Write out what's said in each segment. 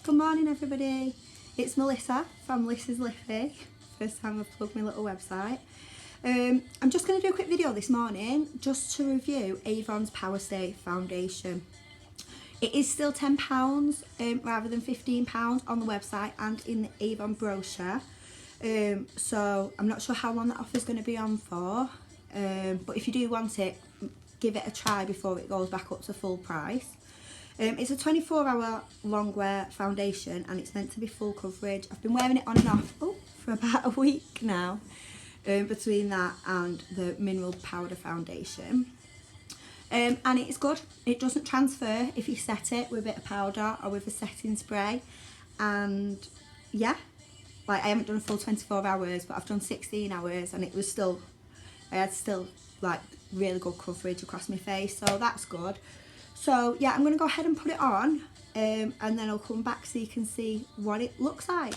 Good morning everybody, it's Melissa from Melissa's Liffey. First time I've plugged my little website. I'm just going to do a quick video this morning just to review Avon's Power Stay foundation. It is still £10 rather than £15 on the website and in the Avon brochure. So I'm not sure how long that offer is going to be on for, but if you do want it, give it a try before it goes back up to full price. It's a 24-hour long wear foundation and it's meant to be full coverage. I've been wearing it on and off for about a week now, between that and the mineral powder foundation. And it's good. It doesn't transfer if you set it with a bit of powder or with a setting spray. And yeah, like I haven't done a full 24 hours, but I've done 16 hours and it was still, I had still like really good coverage across my face, so that's good. So yeah, I'm going to go ahead and put it on, and then I'll come back so you can see what it looks like.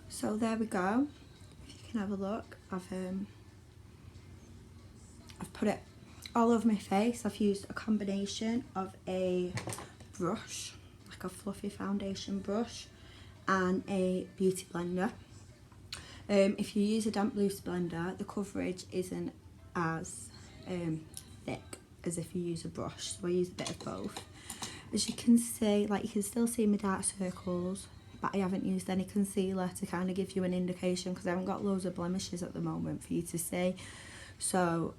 So there we go. If you can have a look, I've put it all over my face. I've used a combination of a brush, like a fluffy foundation brush, and a beauty blender. If you use a damp loose blender, the coverage isn't as thick as if you use a brush, so I use a bit of both. As you can see, like you can still see my dark circles, but I haven't used any concealer to kind of give you an indication because I haven't got loads of blemishes at the moment for you to see. So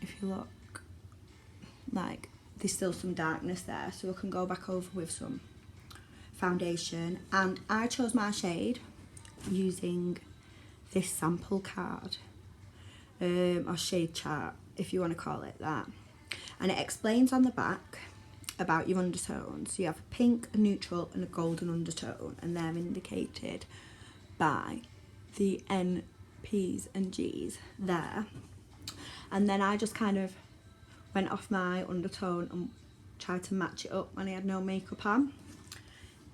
if you look, like there's still some darkness there, so I can go back over with some foundation. And I chose my shade using this sample card, or shade chart if you want to call it that, and it explains on the back about your undertones. You have a pink, a neutral and a golden undertone, and they're indicated by the N, P's and G's there. And then I just kind of went off my undertone and tried to match it up when I had no makeup on,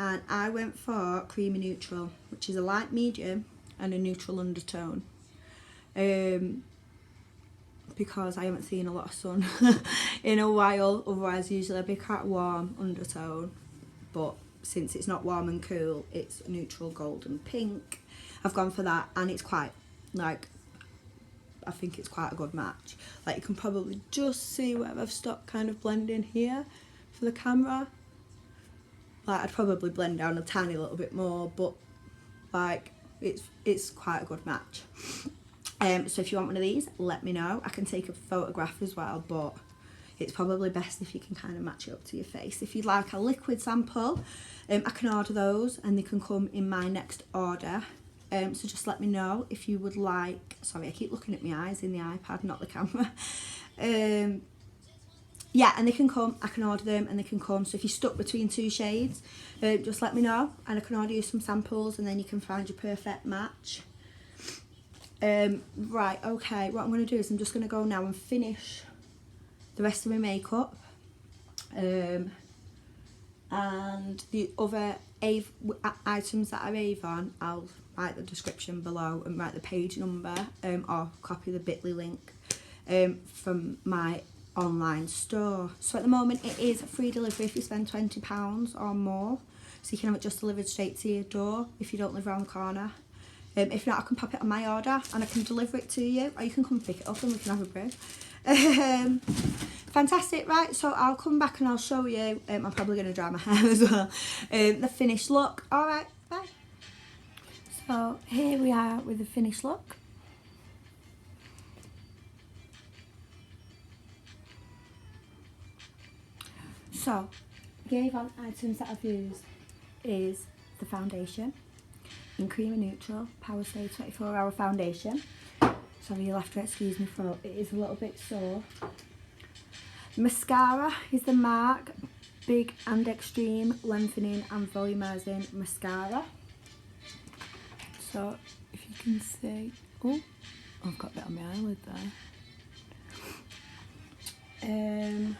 and I went for creamy neutral, which is a light medium and a neutral undertone, because I haven't seen a lot of sun in a while. Otherwise usually I'd be quite warm undertone, but since it's not warm and cool, it's neutral golden pink. I've gone for that, and it's quite, like, I think it's quite a good match. Like you can probably just see where I've stopped kind of blending here for the camera. Like I'd probably blend down a tiny little bit more, but like it's quite a good match. So if you want one of these, let me know. I can take a photograph as well, but it's probably best if you can kind of match it up to your face. If you'd like a liquid sample, I can order those and they can come in my next order. So just let me know if you would like. Sorry, I keep looking at my eyes in the iPad, not the camera. Yeah, and they can come, I can order them and they can come. So if you're stuck between two shades, just let me know and I can order you some samples and then you can find your perfect match. Right, okay, what I'm going to do is I'm just going to go now and finish the rest of my makeup. And the other items that are Avon, I'll write the description below and write the page number, or copy the bit.ly link from my online store. So at the moment it is free delivery if you spend £20 or more, so you can have it just delivered straight to your door if you don't live around the corner. If not, I can pop it on my order and I can deliver it to you, or you can come pick it up and we can have a brew. Fantastic, right, so I'll come back and I'll show you, I'm probably going to dry my hair as well, the finished look. Alright, bye. So here we are with the finished look. So the Avon items that I've used is the foundation in creamy neutral Power Stay 24-hour foundation. Sorry, you'll have to excuse me for it is a little bit sore. Mascara is the MAC Big and Extreme Lengthening and Volumizing Mascara. So if you can see, oh, I've got a bit on my eyelid there.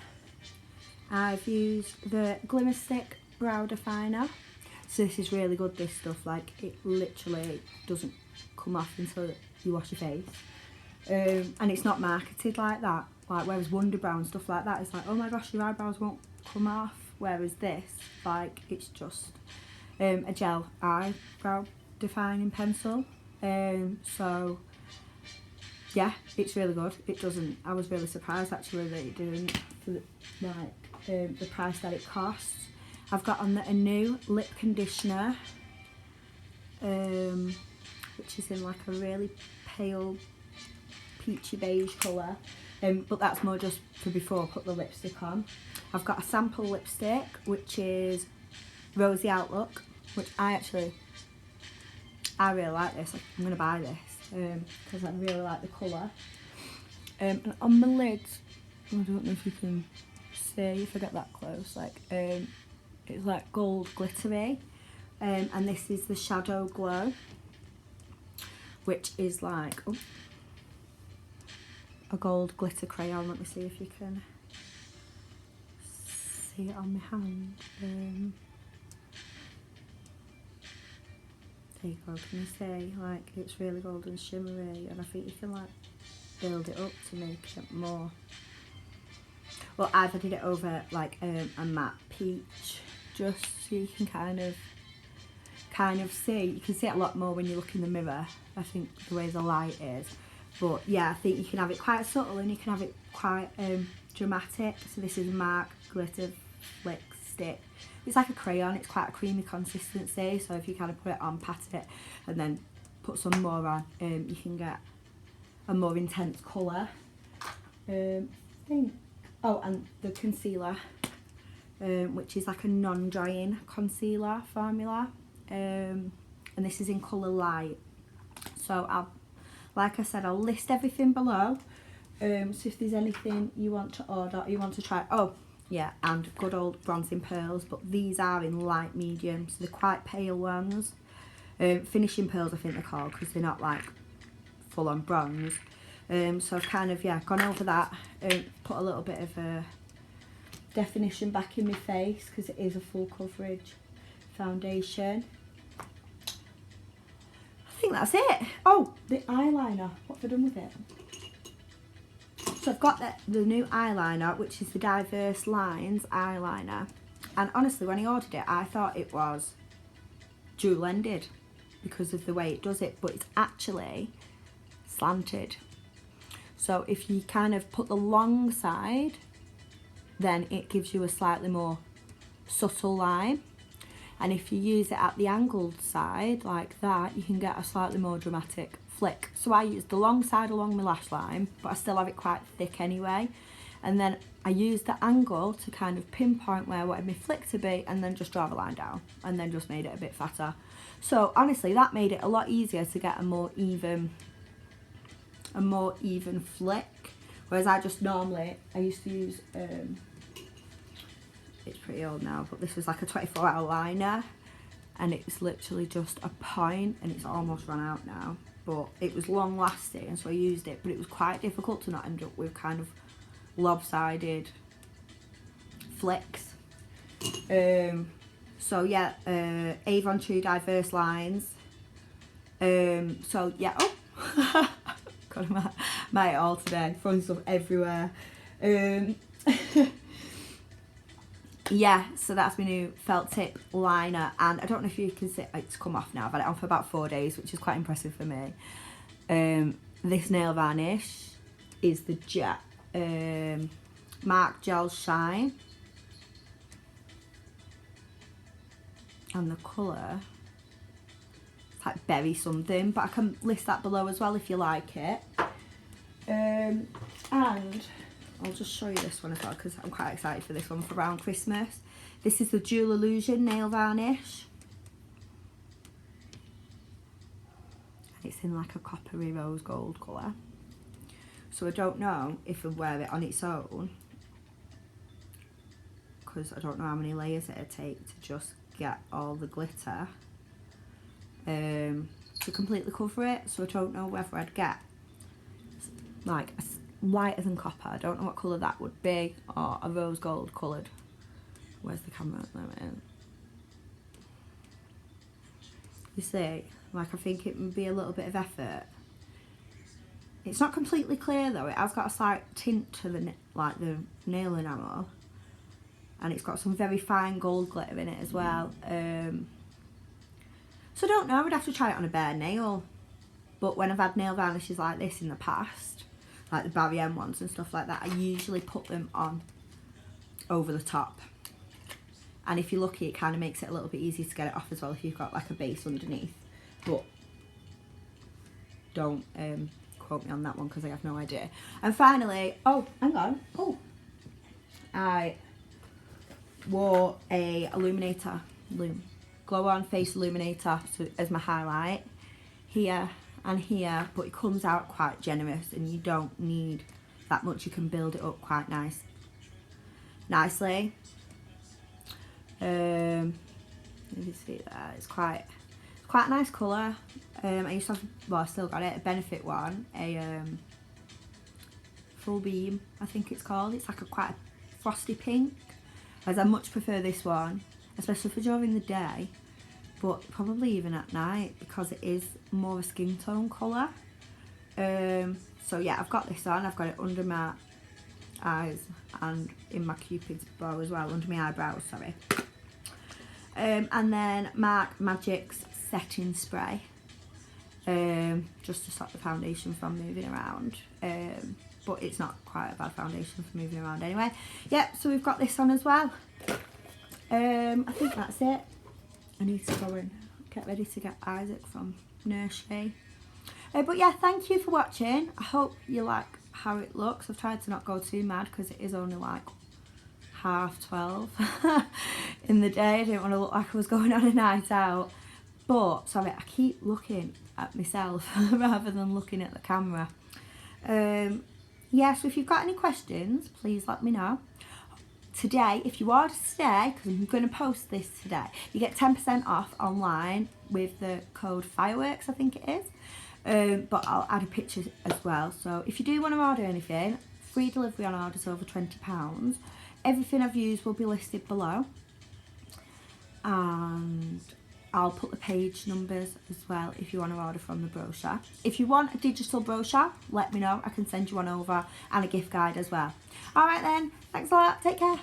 I've used the Glimmer Stick Brow Definer. So this is really good, this stuff, like it literally doesn't come off until you wash your face. And it's not marketed like that, like whereas Wonder Brow and stuff like that, it's like, oh my gosh, your eyebrows won't come off, whereas this, like, it's just a gel eyebrow defining pencil. So yeah, it's really good. It doesn't, I was really surprised actually that it didn't, for the price that it costs. I've got on a new lip conditioner, which is in like a really pale peachy beige colour, but that's more just for before I put the lipstick on. I've got a sample lipstick which is Rosy Outlook, which I really like this. I'm going to buy this because I really like the colour. And on my lids, I don't know if you can see if I get that close, like it's like gold glittery, and this is the Shadow Glow, which is like a gold glitter crayon. Let me see if you can see it on my hand. There you go, can you see? Like, it's really golden shimmery, and I think you can like build it up to make it more. Well, I've added it over like a matte peach, just so you can kind of see. You can see it a lot more when you look in the mirror, I think, the way the light is. But yeah, I think you can have it quite subtle and you can have it quite dramatic. So this is MAC Glitter Flick Stick. It's like a crayon, it's quite a creamy consistency, so if you kind of put it on, pat it, and then put some more on, you can get a more intense colour. Oh, and the concealer, which is like a non-drying concealer formula, and this is in colour light. So like I said, I'll list everything below, so if there's anything you want to order or you want to try. Oh yeah, and good old bronzing pearls, but these are in light medium, so they're quite pale ones. Finishing pearls I think they're called, because they're not like full on bronze. So I've kind of, yeah, gone over that, put a little bit of a definition back in my face, because it is a full coverage foundation. I think that's it. Oh, the eyeliner, what have I done with it? So I've got the new eyeliner, which is the Diverse Lines eyeliner, and honestly when I ordered it I thought it was dual ended because of the way it does it, but it's actually slanted. So if you kind of put the long side, then it gives you a slightly more subtle line, and if you use it at the angled side like that, you can get a slightly more dramatic flick. So I use the long side along my lash line, but I still have it quite thick anyway, and then I use the angle to kind of pinpoint where I wanted my flick to be, and then just draw the line down, and then just made it a bit fatter. So honestly that made it a lot easier to get a more even flick, whereas I used to use it's pretty old now, but this was like a 24-hour liner, and it's literally just a point, and it's almost run out now, but it was long lasting, and so I used it, but it was quite difficult to not end up with kind of lopsided flicks. So yeah, Avon True Diverse Lines. So yeah, oh God, I'm at it all today, throwing stuff everywhere. Yeah, so that's my new felt tip liner, and I don't know if you can see, it's come off now. I've had it on for about 4 days, which is quite impressive for me. This nail varnish is the Marc Gel Shine, and the colour, it's like berry something, but I can list that below as well if you like it. And I'll just show you this one as well, because I'm quite excited for this one for around Christmas. This is the Dual Illusion nail varnish. It's in like a coppery rose gold colour. So I don't know if I wear it on its own, because I don't know how many layers it'd take to just get all the glitter to completely cover it. So I don't know whether I'd get like a lighter than copper, I don't know what colour that would be, or a rose gold coloured. Where's the camera? There it is. You see, like I think it would be a little bit of effort. It's not completely clear though, it has got a slight tint to the nail enamel, and it's got some very fine gold glitter in it as well. So I don't know, I'd have to try it on a bare nail, but when I've had nail varnishes like this in the past, like the Barry M ones and stuff like that, I usually put them on over the top, and if you're lucky it kind of makes it a little bit easier to get it off as well if you've got like a base underneath. But don't quote me on that one because I have no idea. And finally, oh hang on, I wore a illuminator, glow on face illuminator as my highlight here and here, but it comes out quite generous and you don't need that much. You can build it up quite nicely. You can see that it's quite a nice colour. I used to have, well I still got it, a Benefit one, a full beam I think it's called. It's like a quite a frosty pink, as I much prefer this one, especially for during the day, but probably even at night because it is more a skin tone colour. So yeah, I've got this on. I've got it under my eyes and in my cupid's bow as well, under my eyebrows, sorry. And then MAC Magic's setting spray, just to stop the foundation from moving around, but it's not quite a bad foundation for moving around anyway. Yep, so we've got this on as well. I think that's it. I need to go and get ready to get Isaac from nursery. But yeah, thank you for watching. I hope you like how it looks. I've tried to not go too mad because it is only like 12:30 in the day. I didn't want to look like I was going on a night out. But, sorry, I keep looking at myself rather than looking at the camera. Yeah, so if you've got any questions, please let me know. Today, if you order today, because I'm going to post this today, you get 10% off online with the code Fireworks, I think it is. But I'll add a picture as well. So if you do want to order anything, free delivery on orders over £20. Everything I've used will be listed below. And I'll put the page numbers as well if you want to order from the brochure. If you want a digital brochure, let me know. I can send you one over, and a gift guide as well. Alright then, thanks a lot. Take care.